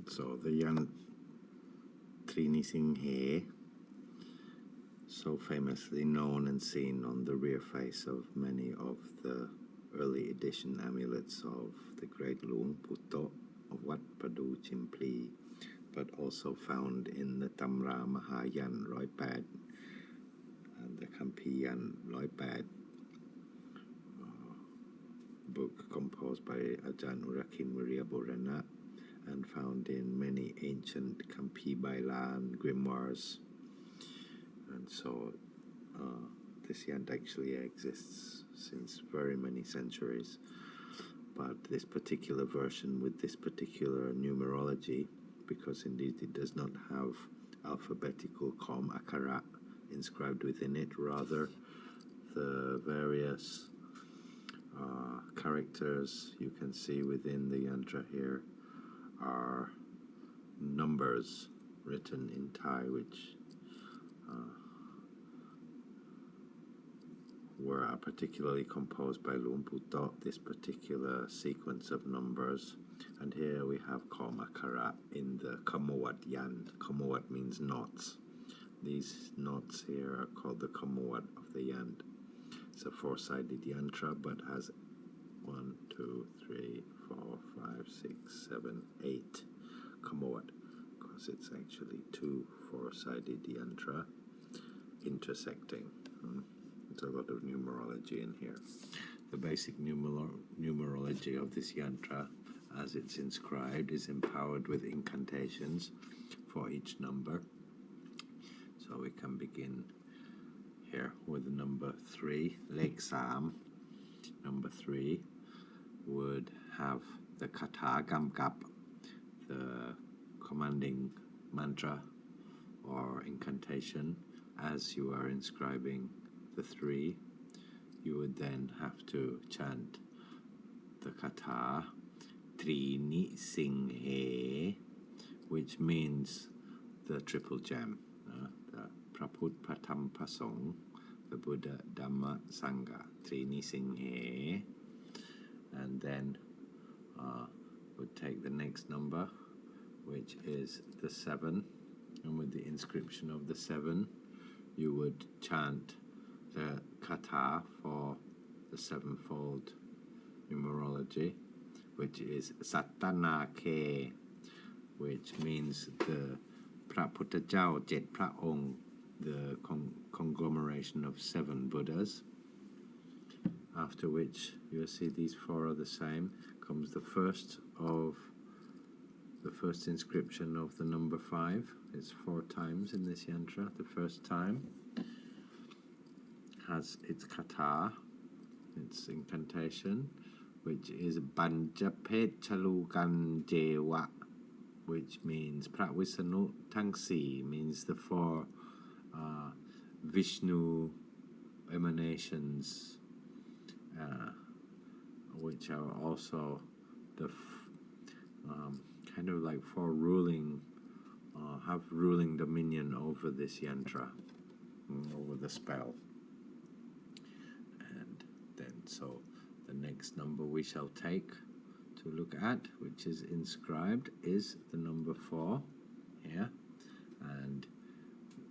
So the Yant Trinisinghae, so famously known and seen on the rear face of many of the early edition amulets of the great Luang Phu of Wat Pradoo, Chimplee, but also found in the Dtamra Maha Yant 108 and the Khampi Yant 108, book composed by Ajahn Urakin Muria Borana and found in many ancient Khampi Bailan Grimoires. And so this yant actually exists since very many centuries. But this particular version with this particular numerology, because indeed it does not have alphabetical kom akara inscribed within it, rather the various characters you can see within the yantra here are numbers written in Thai, which were particularly composed by Luang Phu, this particular sequence of numbers. And here we have Kom Akara in the Khamuad Yant. Khamuad means knots. These knots here are called the Khamuad of the Yant. It's a four-sided yantra, but has 1, 2, 3, 4, 5, 6, 7, 8 Khamuad, because it's actually two four-sided yantra intersecting. There's a lot of numerology in here. The basic numerology of this yantra, as it's inscribed, is empowered with incantations for each number. So we can begin here with the number 3, Lek Sam. Number 3 would have the Kata Gamgap, the commanding mantra or incantation. As you are inscribing the 3, you would then have to chant the Kata Trinisinghae, which means the triple gem, the Praput Pratam Pasong, the Buddha Dhamma Sangha, Trinisinghae, and then would take the next number, which is the 7, and with the inscription of the 7, you would chant the Kata for the sevenfold numerology, which is Sattanake, which means the Praputa Jau Jet Praong, the conglomeration of 7 Buddhas. After which you'll see these 4 are the same. Comes the first inscription of the number 5. It's 4 times in this yantra. The first time has its kata, its incantation, which is Banjapet Chalukan Jewa, which means Pravisanu Tangsi, means the 4 Vishnu emanations, which are also the kind of like 4 ruling, have ruling dominion over this yantra, over the spell. And then so the next number we shall take to look at, which is inscribed, is the number 4 here, and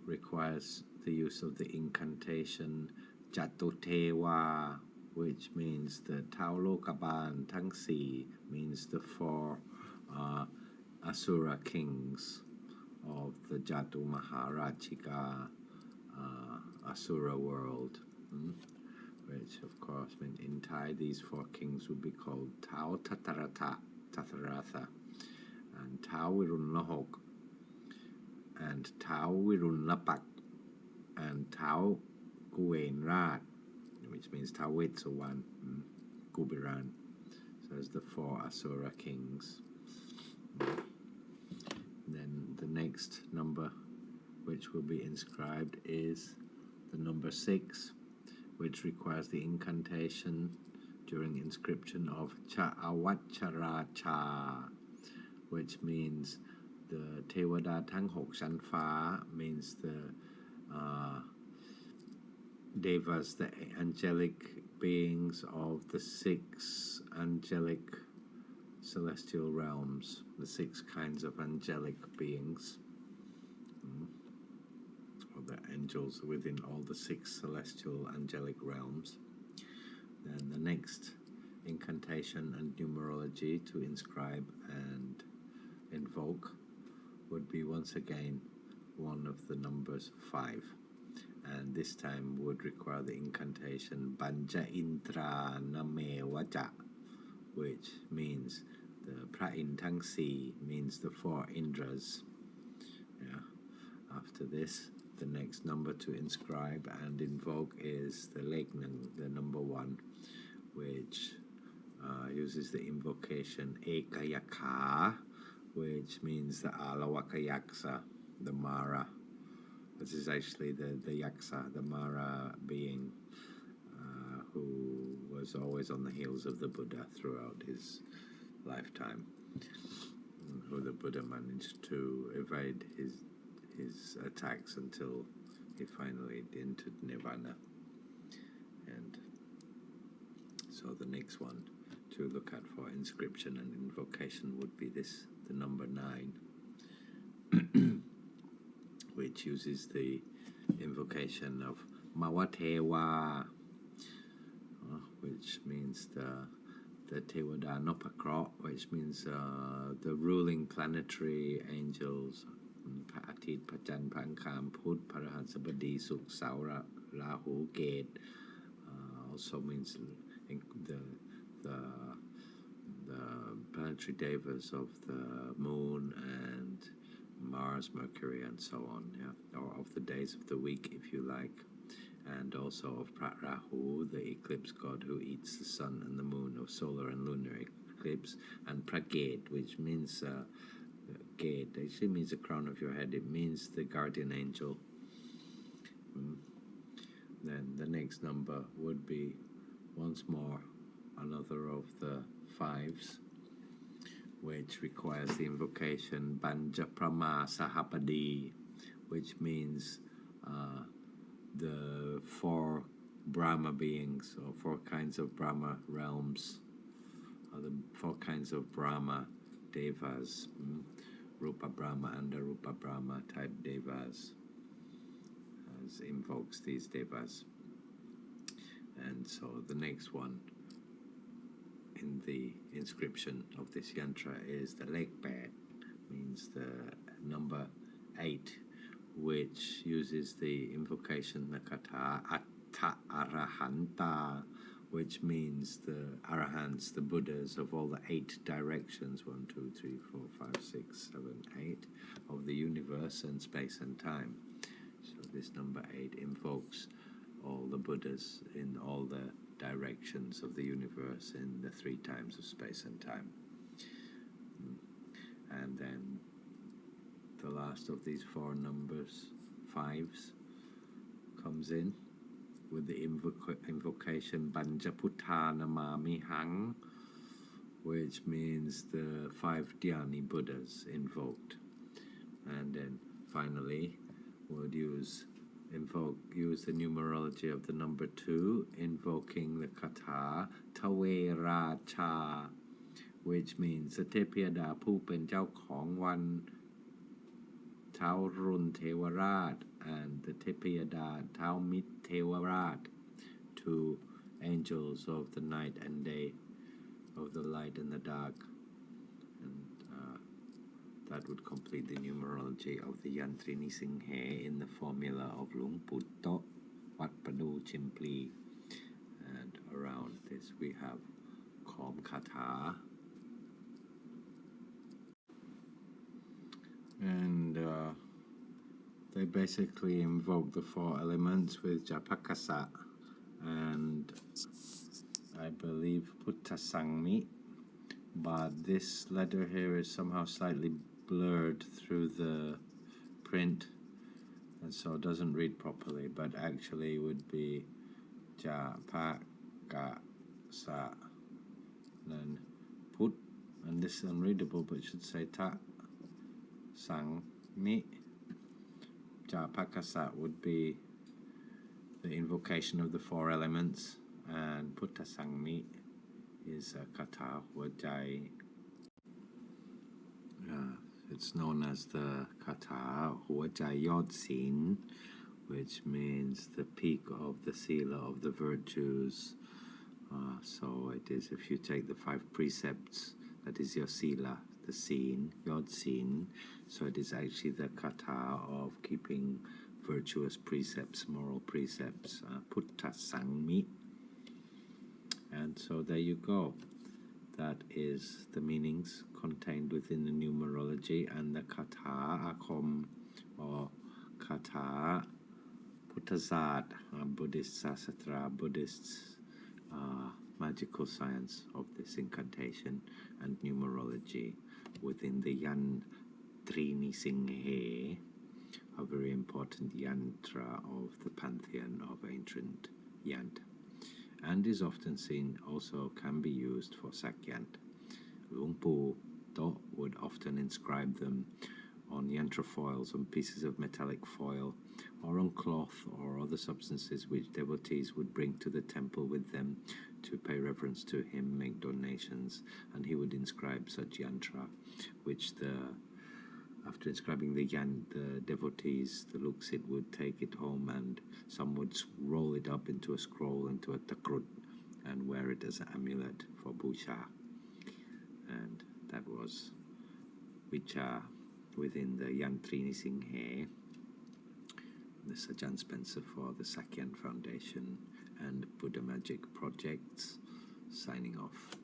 requires the use of the incantation Jatutewa, which means the Taulokaban Tangsi, means the 4 Asura kings of the Jatu Maharajika Asura world, which of course meant in Thai these 4 kings would be called Tau Tatharatha, and Tau Virunlahok, and Tau Virunlapak, and Tau Kuenrat, which means Tau Wetsuwan, Kubiran. So it's the 4 Asura kings. Then the next number which will be inscribed is the number 6, which requires the incantation during inscription of Cha'awacharacha, which means the Tevada Tang Hok Shanfa, means the Devas, the angelic beings of the 6 angelic celestial realms, the 6 kinds of angelic beings, or the angels within all the 6 celestial angelic realms. Then the next incantation and numerology to inscribe and invoke would be once again one of the numbers 5, and this time would require the incantation Banja Intra Name Vaja, which means the Prain Tang Si, means the 4 Indras. After this, the next number to inscribe and invoke is the the number 1, which uses the invocation Ekayaka, which means the Alawaka Yaksa, the Mara. This is actually the Yaksa, the Mara being who was always on the heels of the Buddha throughout his lifetime, who the Buddha managed to evade his attacks until he finally entered Nirvana. And so the next one to look at for inscription and invocation would be this, the number 9, which uses the invocation of Mawatewa, which means the Tewada Nopakra, which means the ruling planetary angels, Pa'atit, Pajan, Pankam, Put, Parahansabadi, Suk, Saura, Rahu, Gate, also means the planetary devas of the moon and Mars, Mercury, and so on, or of the days of the week, if you like, and also of Prahu, the eclipse god who eats the sun and the moon, of solar and lunar eclipse, and Praget, which means gate, actually means the crown of your head. It means the guardian angel. Then the next number would be once more another of the 5s, which requires the invocation Banja Prama Sahapadi, which means the 4 Brahma beings, or 4 kinds of Brahma realms, or the 4 kinds of Brahma devas, Rupa Brahma and Arupa Brahma type devas, as invokes these devas. And so the next one in the inscription of this yantra is the Lekpet, means the number 8, which uses the invocation, the Kata Atta Arahanta, which means the Arahants, the Buddhas of all the 8 directions, 1, 2, 3, 4, 5, 6, 7, 8, of the universe and space and time. So this number 8 invokes all the Buddhas in all the directions of the universe in the 3 times of space and time. And then the last of these 4 numbers, 5s, comes in with the invocation Banjaputta Namami Hang, which means the 5 Dhyani Buddhas invoked. And then finally would use the numerology of the number 2, invoking the Kata Tawera Cha, which means the Tepiyada ผู้เป็นเจ้าของวันเท้ารุนเทวราช and the Tepiyada เท้ามิตรเทวราช, 2 angels of the night and day, of the light and the dark. And that would complete the numerology of the Yant Trinisinghae in the formula of Luang Phu, Pradoo, Chimplee. And around this we have Kata. And they basically invoke the 4 elements with Japakasa and I believe Puttasangmi, but this letter here is somehow slightly blurred through the print, and so it doesn't read properly, but actually would be Japakasa, then Put, and this is unreadable, but it should say Ta Sang Mi. Japakasa would be the invocation of the 4 elements, and Putta Sangmi is a Kata Wajai It's known as the Kata Huajai Yod Sin, which means the peak of the sila of the virtues. So it is, if you take the 5 precepts, that is your sila, the sin, Yod Sin. So it is actually the kata of keeping virtuous precepts, moral precepts, Putta Sangmi. And so there you go. That is the meanings contained within the numerology, and the kata akom or kata Puttazat, Buddhist sastra, Buddhists magical science of this incantation and numerology within the Yant Trinisinghae, a very important yantra of the pantheon of ancient Yant, and is often seen also can be used for Sakyant. Luang Phu would often inscribe them on yantra foils, on pieces of metallic foil, or on cloth or other substances which devotees would bring to the temple with them to pay reverence to him, make donations, and he would inscribe such yantra, which after inscribing the devotees, the Luksit would take it home, and some would roll it up into a scroll, into a Takrut, and wear it as an amulet for Bucha. And that was Bucha within the Yant Trinisinghae, the Sajan Spencer for the Sakyant Foundation and Black Magick projects, signing off.